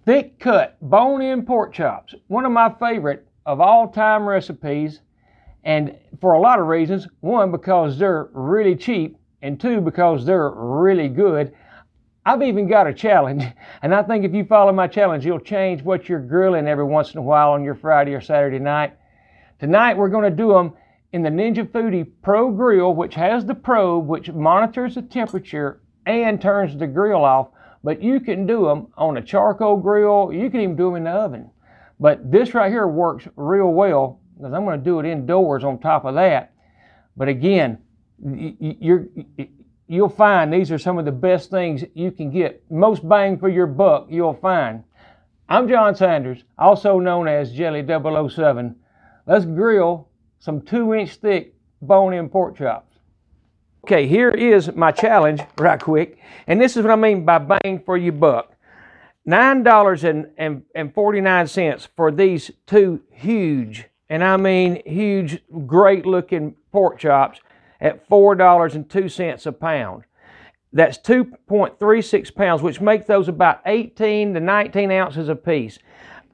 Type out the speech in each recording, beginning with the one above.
Thick cut, bone-in pork chops. One of my favorite of all time recipes, and for a lot of reasons. One, because they're really cheap, and two, because they're really good. I've even got a challenge, and I think if you follow my challenge, you'll change what you're grilling every once in a while on your Friday or Saturday night. Tonight, we're going to do them in the Ninja Foodi Pro Grill, which has the probe, which monitors the temperature and turns the grill off. But you can do them on a charcoal grill. You can even do them in the oven. But this right here works real well because I'm going to do it indoors on top of that. But again, you'll find these are some of the best things you can get. Most bang for your buck you'll find. I'm John Sanders, also known as Jelly 007. Let's grill some 2-inch thick bone-in pork chops. Okay, here is my challenge right quick. And this is what I mean by bang for your buck. $9.49 for these two huge, and I mean huge, great looking pork chops at $4.02 a pound. That's 2.36 pounds, which make those about 18 to 19 ounces a piece.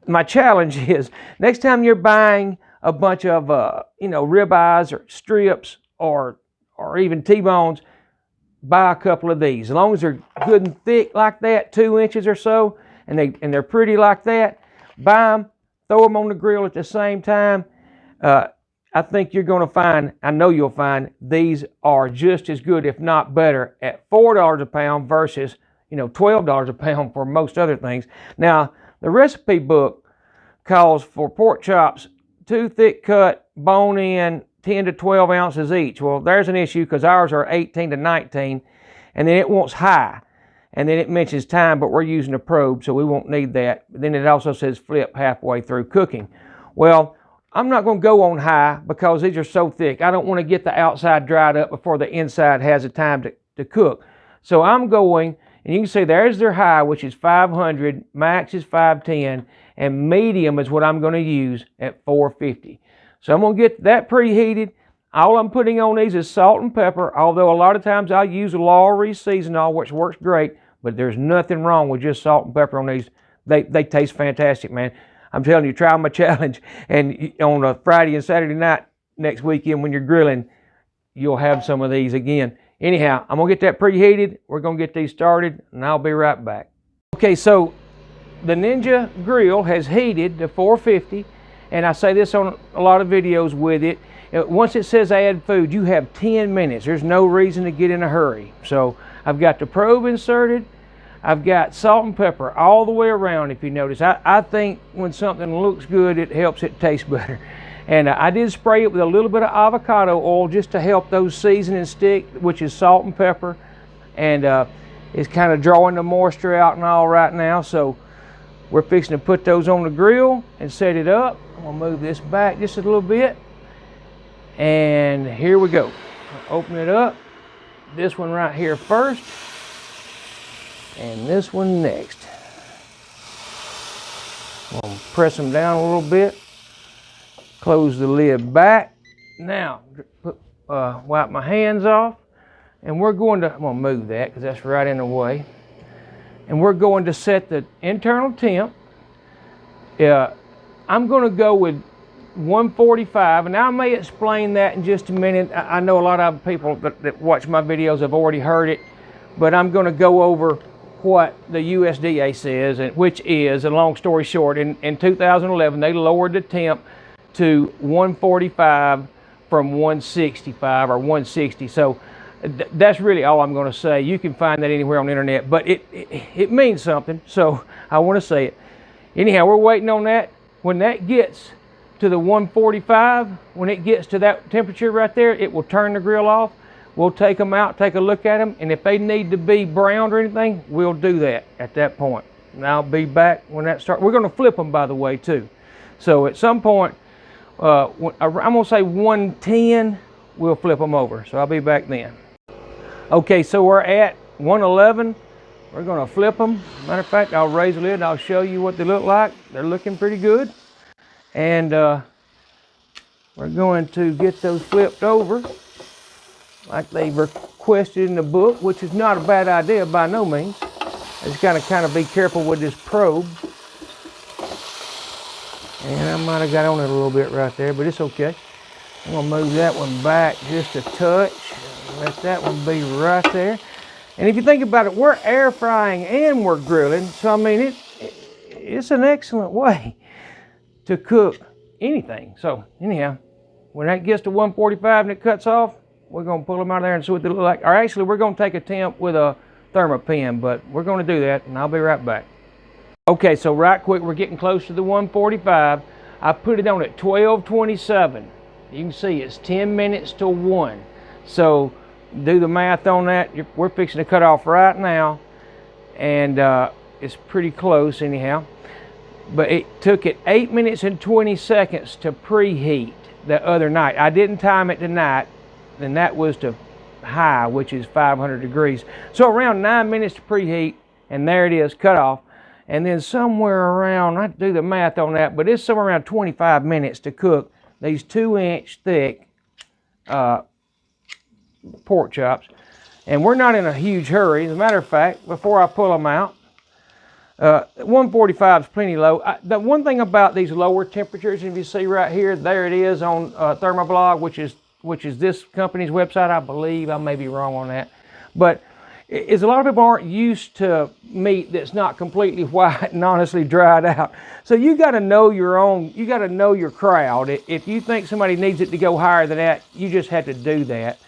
My challenge is next time you're buying a bunch of ribeyes or strips or even T-bones, buy a couple of these. As long as they're good and thick like that, 2 inches or so, and they're pretty like that, buy them, throw them on the grill at the same time. I think you're going to find, I know you'll find, these are just as good, if not better, at $4 a pound versus, $12 a pound for most other things. Now, the recipe book calls for pork chops, 2 thick cut, bone in, 10 to 12 ounces each. Well, there's an issue because ours are 18 to 19, and then it wants high. And then it mentions time, but we're using a probe, so we won't need that. But then it also says flip halfway through cooking. Well, I'm not going to go on high because these are so thick. I don't want to get the outside dried up before the inside has the time to cook. So I'm going, and you can see there's their high, which is 500, max is 510, and medium is what I'm going to use at 450. So I'm going to get that preheated. All I'm putting on these is salt and pepper, although a lot of times I use Lawry's seasoning, which works great, but there's nothing wrong with just salt and pepper on these. They taste fantastic, man. I'm telling you, try my challenge, and on a Friday and Saturday night next weekend when you're grilling, you'll have some of these again. Anyhow, I'm going to get that preheated. We're going to get these started, and I'll be right back. Okay, so the Ninja grill has heated to 450. And I say this on a lot of videos with it. Once it says add food, you have 10 minutes. There's no reason to get in a hurry. So I've got the probe inserted. I've got salt and pepper all the way around, if you notice. I think when something looks good, it helps it taste better. And I did spray it with a little bit of avocado oil just to help those seasonings stick, which is salt and pepper. And it's kind of drawing the moisture out and all right now. So we're fixing to put those on the grill and set it up. I'm going to move this back just a little bit. And here we go. Open it up. This one right here first. And this one next. I'm going to press them down a little bit. Close the lid back. Now, wipe my hands off. And I'm going to move that because that's right in the way. And we're going to set the internal temp. I'm going to go with 145, and I may explain that in just a minute. I know a lot of people that watch my videos have already heard it, but I'm going to go over what the USDA says, and which is, a long story short, in 2011 they lowered the temp to 145 from 165 or 160. So that's really all I'm going to say. You can find that anywhere on the internet, but it means something, so I want to say it. Anyhow, we're waiting on that. When that gets to the 145, when it gets to that temperature right there, it will turn the grill off. We'll take them out, take a look at them, and if they need to be browned or anything, we'll do that at that point. And I'll be back when that starts. We're going to flip them, by the way, too. So at some point, I'm going to say 110, we'll flip them over. So I'll be back then. Okay, so we're at 111. We're going to flip them. Matter of fact, I'll raise the lid and I'll show you what they look like. They're looking pretty good. And we're going to get those flipped over like they requested in the book, which is not a bad idea by no means. I just got to kind of be careful with this probe. And I might have got on it a little bit right there, but it's okay. I'm gonna move that one back just a touch. Let that one be right there. And if you think about it, we're air frying and we're grilling. So I mean, it's an excellent way to cook anything. So anyhow, when that gets to 145 and it cuts off, we're gonna pull them out of there and see what they look like. Or actually, we're gonna take a temp with a Thermapen, but we're gonna do that and I'll be right back. Okay, so right quick, we're getting close to the 145. I put it on at 12:27. You can see it's 10 minutes to 1. So do the math on that. We're fixing to cut off right now, and it's pretty close anyhow. But it took it 8 minutes and 20 seconds to preheat the other night. I didn't time it tonight, and that was to high, which is 500 degrees. So around 9 minutes to preheat, and there it is, cut off. And then somewhere around, I have to do the math on that, but it's somewhere around 25 minutes to cook these 2-inch thick pork chops. And we're not in a huge hurry. As a matter of fact, before I pull them out, 145 is plenty low. The one thing about these lower temperatures, if you see right here, there it is on Thermoblog, which is this company's website, I believe. I may be wrong on that. But is a lot of people aren't used to meat that's not completely white and honestly dried out. So you got to know you got to know your crowd. If you think somebody needs it to go higher than that, you just have to do that.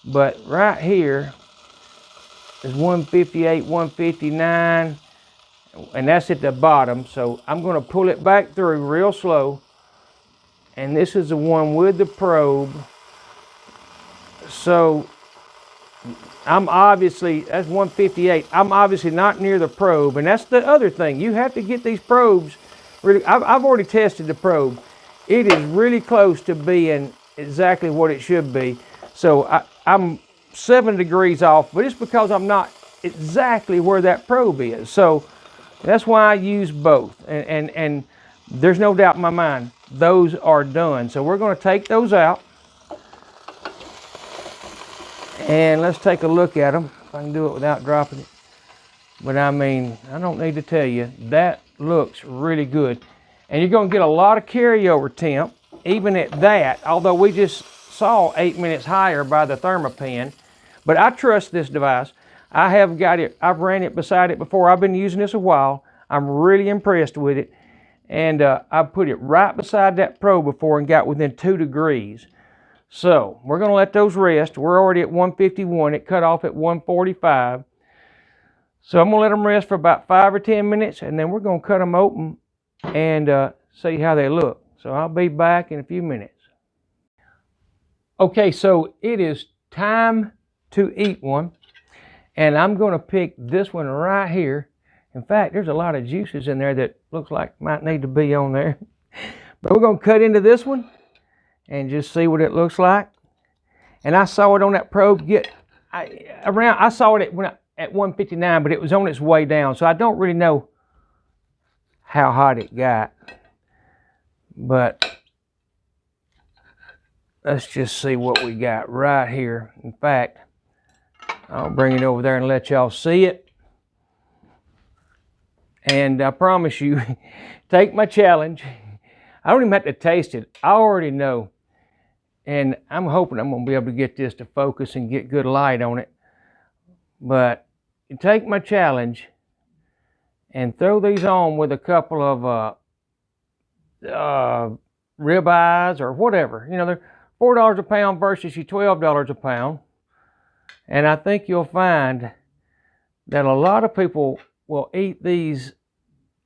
But right here is 158, 159, and that's at the bottom. So I'm going to pull it back through real slow. And this is the one with the probe. So I'm obviously, that's 158. I'm obviously not near the probe, and that's the other thing. You have to get these probes really. I've already tested the probe. It is really close to being exactly what it should be. So I'm 7 degrees off, but it's because I'm not exactly where that probe is. So that's why I use both, and there's no doubt in my mind those are done. So we're going to take those out. And let's take a look at them, if I can do it without dropping it. But I mean, I don't need to tell you, that looks really good. And you're going to get a lot of carryover temp, even at that, although we just saw 8 minutes higher by the Thermapen. But I trust this device. I have got it, I've ran it beside it before. I've been using this a while. I'm really impressed with it. And I put it right beside that probe before and got within 2 degrees. So we're going to let those rest. We're already at 151. It cut off at 145. So I'm going to let them rest for about 5 or 10 minutes, and then we're going to cut them open and see how they look. So I'll be back in a few minutes. Okay, so it is time to eat one. And I'm going to pick this one right here. In fact, there's a lot of juices in there that looks like might need to be on there. But we're going to cut into this one and just see what it looks like. And I saw it on that probe I saw it at 159, but it was on its way down. So I don't really know how hot it got. But let's just see what we got right here. In fact, I'll bring it over there and let y'all see it. And I promise you, take my challenge. I don't even have to taste it. I already know. And I'm hoping I'm going to be able to get this to focus and get good light on it. But you take my challenge and throw these on with a couple of ribeyes or whatever. You know, they're $4 a pound versus you $12 a pound. And I think you'll find that a lot of people will eat these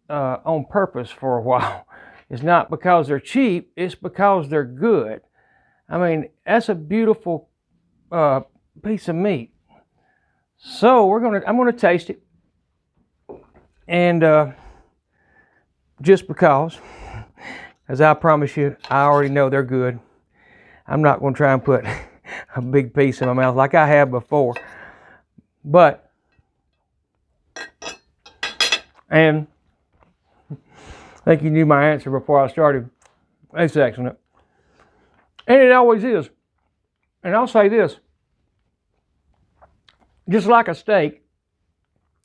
on purpose for a while. It's not because they're cheap, it's because they're good. I mean, that's a beautiful piece of meat. So I'm gonna taste it. And just because, as I promise you, I already know they're good. I'm not gonna try and put a big piece in my mouth like I have before. But, and I think you knew my answer before I started. It's excellent. And it always is. And I'll say this. Just like a steak,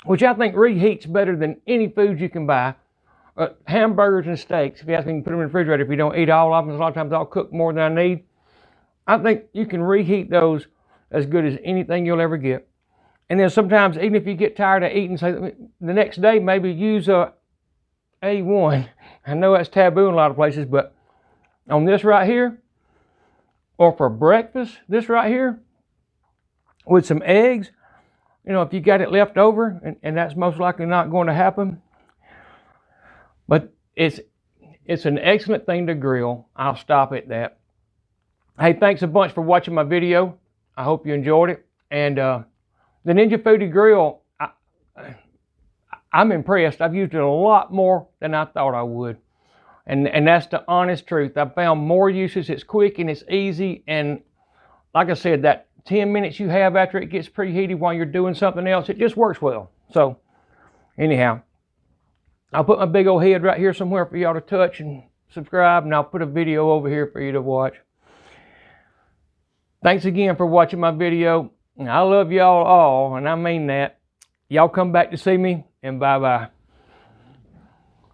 which I think reheats better than any food you can buy, hamburgers and steaks, if you ask me, you can put them in the refrigerator if you don't eat all of them. A lot of times I'll cook more than I need. I think you can reheat those as good as anything you'll ever get. And then sometimes, even if you get tired of eating, say the next day, maybe use a A1. I know that's taboo in a lot of places, but on this right here, or for breakfast, this right here, with some eggs, you know, if you got it left over, and that's most likely not going to happen, but it's an excellent thing to grill. I'll stop at that. Hey, thanks a bunch for watching my video. I hope you enjoyed it. And the Ninja Foodi Grill, I'm impressed. I've used it a lot more than I thought I would. And that's the honest truth. I've found more uses. It's quick and it's easy. And like I said, that 10 minutes you have after it gets preheated while you're doing something else, it just works well. So anyhow, I'll put my big old head right here somewhere for y'all to touch and subscribe. And I'll put a video over here for you to watch. Thanks again for watching my video. I love y'all all, and I mean that. Y'all come back to see me, and bye-bye.